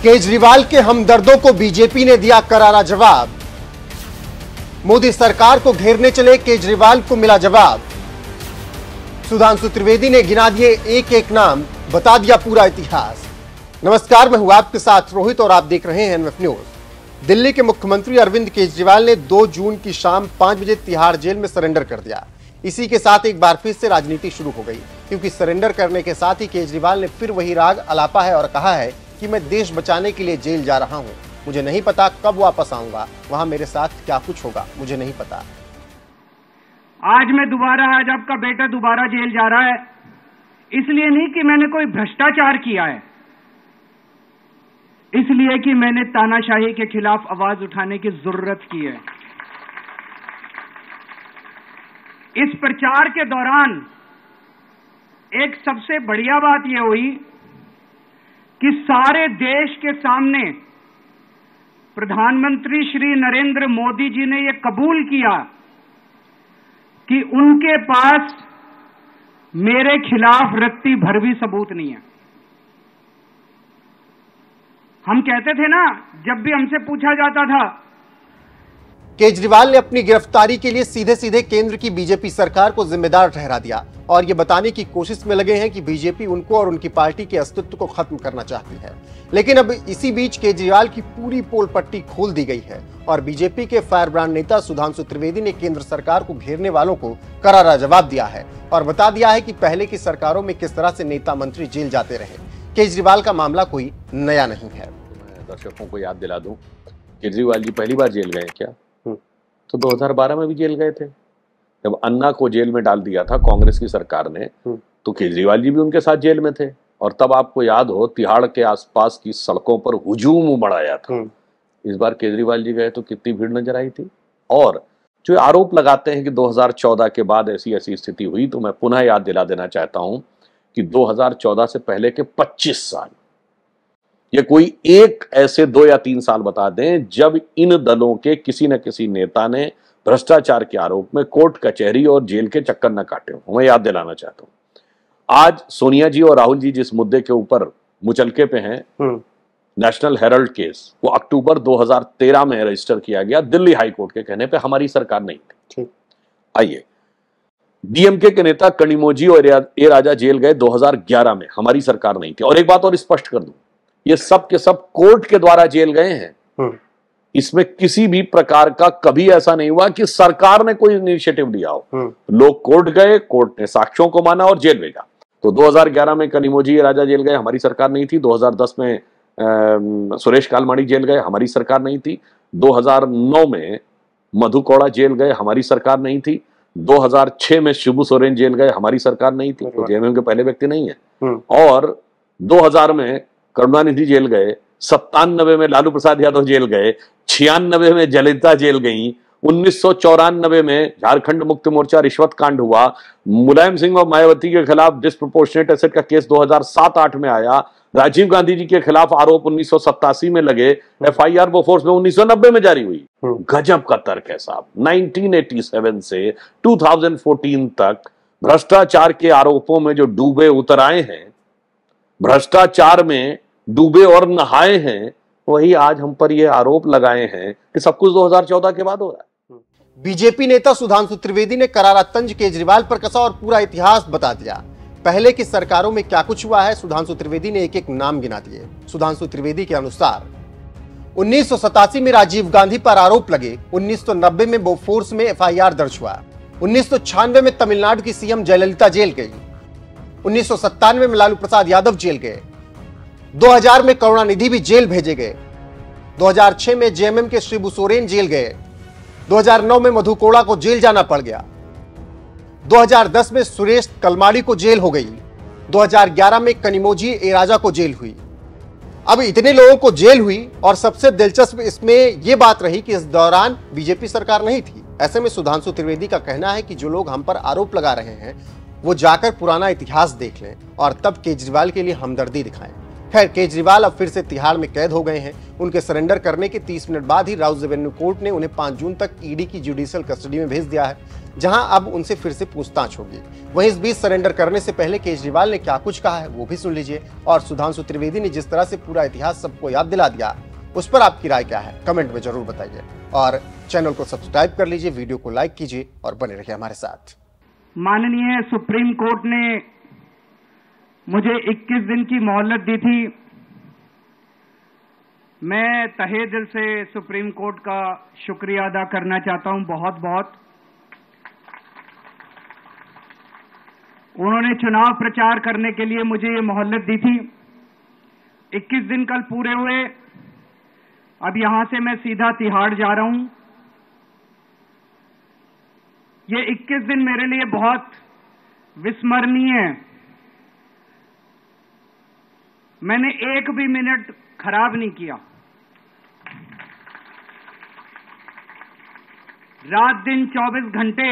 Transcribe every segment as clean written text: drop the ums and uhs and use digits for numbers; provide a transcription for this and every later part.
केजरीवाल के हमदर्दों को बीजेपी ने दिया करारा जवाब। मोदी सरकार को घेरने चले केजरीवाल को मिला जवाब। सुधांशु त्रिवेदी ने गिना दिए एक एक नाम, बता दिया पूरा इतिहास। नमस्कार, मैं हूं आपके साथ रोहित और आप देख रहे हैं एनएफ न्यूज। दिल्ली के मुख्यमंत्री अरविंद केजरीवाल ने 2 जून की शाम 5 बजे तिहाड़ जेल में सरेंडर कर दिया। इसी के साथ एक बार फिर से राजनीति शुरू हो गई, क्योंकि सरेंडर करने के साथ ही केजरीवाल ने फिर वही राग अलापा है और कहा है कि मैं देश बचाने के लिए जेल जा रहा हूं। मुझे नहीं पता कब वापस आऊंगा, वहां मेरे साथ क्या कुछ होगा मुझे नहीं पता। आज आपका बेटा दोबारा जेल जा रहा है, इसलिए नहीं कि मैंने कोई भ्रष्टाचार किया है, इसलिए कि मैंने तानाशाही के खिलाफ आवाज उठाने की जरूरत की है। इस प्रचार के दौरान एक सबसे बढ़िया बात यह हुई कि सारे देश के सामने प्रधानमंत्री श्री नरेंद्र मोदी जी ने यह कबूल किया कि उनके पास मेरे खिलाफ रत्ती भर भी सबूत नहीं है। हम कहते थे ना, जब भी हमसे पूछा जाता था, केजरीवाल ने अपनी गिरफ्तारी के लिए सीधे सीधे केंद्र की बीजेपी सरकार को जिम्मेदार ठहरा दिया और ये बताने की कोशिश में लगे हैं कि बीजेपी उनको और उनकी पार्टी के अस्तित्व को खत्म करना चाहती है। लेकिन अब इसी बीच केजरीवाल की पूरी पोल पट्टी खोल दी गई है और बीजेपी के फायर ब्रांड नेता सुधांशु त्रिवेदी ने केंद्र सरकार को घेरने वालों को करारा जवाब दिया है और बता दिया है कि पहले की सरकारों में किस तरह से नेता मंत्री जेल जाते रहे। केजरीवाल का मामला कोई नया नहीं है। मैं दर्शकों को याद दिला दूं, केजरीवाल जी पहली बार जेल गए क्या? तो 2012 में भी जेल गए थे। जब अन्ना को जेल में डाल दिया था कांग्रेस की सरकार ने, तो केजरीवाल जी भी उनके साथ जेल में थे। और तब आपको याद हो, तिहाड़ के आसपास की सड़कों पर हुजूम उमड़ाया था। इस बार केजरीवाल जी गए तो कितनी भीड़ नजर आई थी। और जो आरोप लगाते हैं कि 2014 के बाद ऐसी ऐसी स्थिति हुई, तो मैं पुनः याद दिला देना चाहता हूं कि 2014 से पहले के 25 साल, ये कोई एक ऐसे 2 या 3 साल बता दें जब इन दलों के किसी न किसी नेता ने भ्रष्टाचार के आरोप में कोर्ट कचहरी और जेल के चक्कर न काटे हो। मैं याद दिलाना चाहता हूं, आज सोनिया जी और राहुल जी जिस मुद्दे के ऊपर मुचलके पे हैं, नेशनल हेराल्ड केस, वो अक्टूबर 2013 में रजिस्टर किया गया दिल्ली हाई कोर्ट के कहने पे। हमारी सरकार नहीं थी। आइए, डीएमके के नेता कनिमोझी और ए राजा जेल गए 2011 में, हमारी सरकार नहीं थी। और एक बात और स्पष्ट कर दूं, ये सब के सब कोर्ट के द्वारा जेल गए हैं। इसमें किसी भी प्रकार का कभी ऐसा नहीं हुआ कि सरकार ने कोई इनिशिएटिव लिया हो। लोग कोर्ट गए, कोर्ट ने साक्ष्यों को माना और जेल भेजा। तो 2011 में कनिमोझी राजा जेल गए, हमारी सरकार नहीं थी। 2010 में सुरेश कालमाड़ी जेल गए, हमारी सरकार नहीं थी। 2009 में मधु कौड़ा जेल गए, हमारी सरकार नहीं थी। 2006 में शिबू सोरेन जेल गए, हमारी सरकार नहीं थी। तो जेएमएम के पहले व्यक्ति नहीं है। और 2000 में करुणानिधि जेल गए, 97 में लालू प्रसाद यादव जेल गए, 96 में जयललिता जेल गई, 1994 में झारखंड मुक्ति मोर्चा रिश्वत कांड हुआ, मुलायम सिंह और मायावती के खिलाफ डिस्प्रोपोर्शनेट एसेट का केस 2007-8 में आया, राजीव गांधी जी के खिलाफ आरोप 1987 में लगे, एफआईआर बोफोर्स में 1990 में जारी हुई। गजब का तर्क है साहब। 1987 से 2014 तक भ्रष्टाचार के आरोपों में जो डूबे उतर आए हैं, भ्रष्टाचार में डूबे और नहाए हैं, वही आज हम पर ये आरोप लगाए हैं कि सब कुछ 2014 के बाद हो रहा है। बीजेपी नेता सुधांशु त्रिवेदी ने करारा तंज केजरीवाल पर कसा और पूरा इतिहास बता दिया। पहले की सरकारों में क्या कुछ हुआ है, सुधांशु त्रिवेदी ने एक एक नाम गिना दिए। सुधांशु त्रिवेदी के अनुसार 1987 में राजीव गांधी पर आरोप लगे, 1990 में बोफोर्स में एफआईआर दर्ज हुआ, 1996 में तमिलनाडु की सीएम जयललिता जेल गई, 1997 में लालू प्रसाद यादव जेल गए, 2000 में करुणानिधि भी जेल भेजे गए, 2006 में जेएमएम के शिबू सोरेन जेल गए, 2009 में मधु कोड़ा को जेल जाना पड़ गया, 2010 में सुरेश कलमाड़ी को जेल हो गई, 2011 में कनिमोझी ए राजा को जेल हुई। अब इतने लोगों को जेल हुई और सबसे दिलचस्प इसमें यह बात रही कि इस दौरान बीजेपी सरकार नहीं थी। ऐसे में सुधांशु त्रिवेदी का कहना है कि जो लोग हम पर आरोप लगा रहे हैं वो जाकर पुराना इतिहास देख लें और तब केजरीवाल के लिए हमदर्दी दिखाएं। खैर, केजरीवाल अब फिर से तिहाड़ में कैद हो गए हैं। उनके सरेंडर करने के 30 मिनट बाद ही राउज रेवेन्यू कोर्ट ने उन्हें 5 जून तक ईडी की जुडिशियल कस्टडी में भेज दिया है, जहां अब उनसे फिर से पूछताछ होगी। वहीं इस बीच सरेंडर करने से पहले केजरीवाल ने क्या कुछ कहा है वो भी सुन लीजिए। और सुधांशु त्रिवेदी ने जिस तरह से पूरा इतिहास सबको याद दिला दिया, उस पर आपकी राय क्या है, कमेंट में जरूर बताइए। और चैनल को सब्सक्राइब कर लीजिए, वीडियो को लाइक कीजिए और बने रहिए हमारे साथ। माननीय सुप्रीम कोर्ट ने मुझे 21 दिन की मोहलत दी थी। मैं तहे दिल से सुप्रीम कोर्ट का शुक्रिया अदा करना चाहता हूं, बहुत बहुत। उन्होंने चुनाव प्रचार करने के लिए मुझे ये मोहलत दी थी। 21 दिन कल पूरे हुए। अब यहां से मैं सीधा तिहाड़ जा रहा हूं। ये 21 दिन मेरे लिए बहुत विस्मरणीय है। मैंने एक भी मिनट खराब नहीं किया। रात दिन 24 घंटे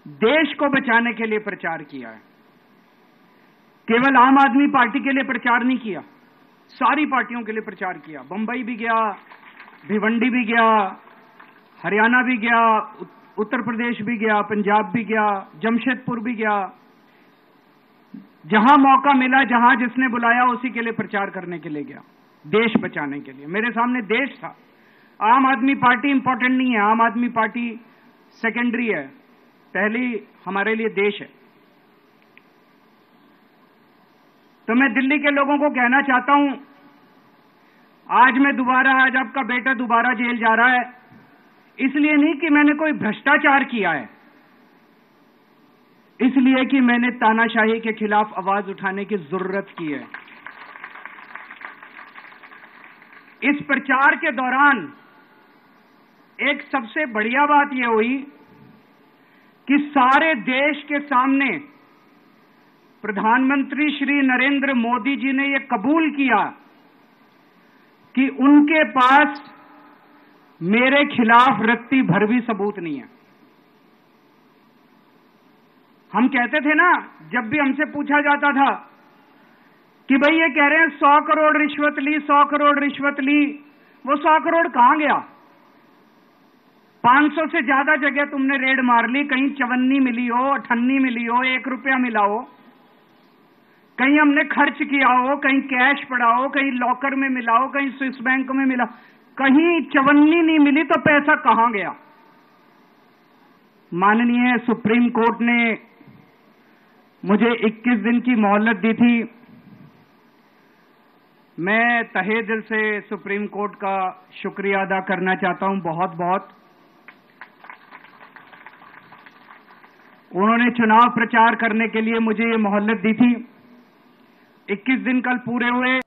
देश को बचाने के लिए प्रचार किया है। केवल आम आदमी पार्टी के लिए प्रचार नहीं किया, सारी पार्टियों के लिए प्रचार किया। बंबई भी गया, भिवंडी भी गया, हरियाणा भी गया, उत्तर प्रदेश भी गया, पंजाब भी गया, जमशेदपुर भी गया। जहां मौका मिला, जहां जिसने बुलाया उसी के लिए प्रचार करने के लिए गया, देश बचाने के लिए। मेरे सामने देश था। आम आदमी पार्टी इंपॉर्टेंट नहीं है, आम आदमी पार्टी सेकेंडरी है, पहली हमारे लिए देश है। तो मैं दिल्ली के लोगों को कहना चाहता हूं, आज आपका बेटा दोबारा जेल जा रहा है, इसलिए नहीं कि मैंने कोई भ्रष्टाचार किया है, इसलिए कि मैंने तानाशाही के खिलाफ आवाज उठाने की जरूरत की है। इस प्रचार के दौरान एक सबसे बढ़िया बात यह हुई कि सारे देश के सामने प्रधानमंत्री श्री नरेंद्र मोदी जी ने यह कबूल किया कि उनके पास मेरे खिलाफ रत्ती भर भी सबूत नहीं है। हम कहते थे ना, जब भी हमसे पूछा जाता था कि भाई ये कह रहे हैं 100 करोड़ रिश्वत ली, 100 करोड़ रिश्वत ली, वो 100 करोड़ कहां गया? 500 से ज्यादा जगह तुमने रेड मार ली, कहीं चवन्नी मिली हो, अठन्नी मिली हो, 1 रुपया मिला हो, कहीं हमने खर्च किया हो, कहीं कैश पड़ा हो, कहीं लॉकर में मिला हो, कहीं स्विस बैंक में मिला, कहीं चवन्नी नहीं मिली, तो पैसा कहां गया? माननीय सुप्रीम कोर्ट ने मुझे 21 दिन की मोहलत दी थी। मैं तहे दिल से सुप्रीम कोर्ट का शुक्रिया अदा करना चाहता हूं, बहुत बहुत। उन्होंने चुनाव प्रचार करने के लिए मुझे ये मोहलत दी थी। 21 दिन कल पूरे हुए।